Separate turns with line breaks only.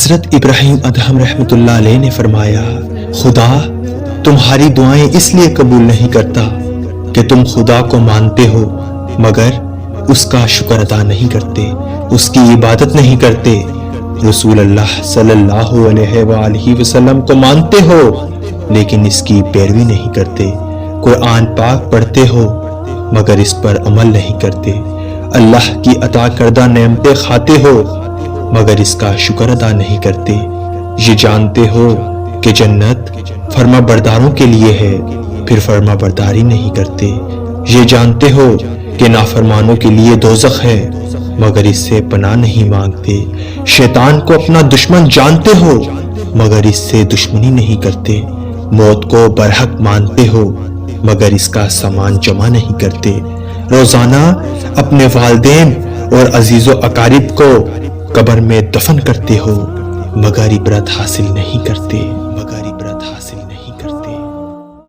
حضرت ابراہیم ادہم رحمۃ اللہ علیہ نے فرمایا، خدا تمہاری دعائیں اس لیے قبول نہیں کرتا کہ تم خدا کو مانتے ہو مگر اس کا شکر ادا نہیں کرتے، اس کی عبادت نہیں کرتے، رسول اللہ صلی اللہ علیہ وآلہ وسلم کو مانتے ہو لیکن اس کی پیروی نہیں کرتے، قرآن پاک پڑھتے ہو مگر اس پر عمل نہیں کرتے، اللہ کی عطا کردہ نعمتیں کھاتے ہو مگر اس کا شکر ادا نہیں کرتے، یہ جانتے ہو کہ جنت فرما برداروں کے لیے ہے پھر فرما برداری نہیں کرتے، یہ جانتے ہو کہ نافرمانوں کے لیے دوزخ ہے مگر اس سے پناہ نہیں مانگتے، شیطان کو اپنا دشمن جانتے ہو مگر اس سے دشمنی نہیں کرتے، موت کو برحق مانتے ہو مگر اس کا سامان جمع نہیں کرتے، روزانہ اپنے والدین اور عزیز و اقارب کو قبر میں دفن کرتے ہو مگر عبرت حاصل نہیں کرتے۔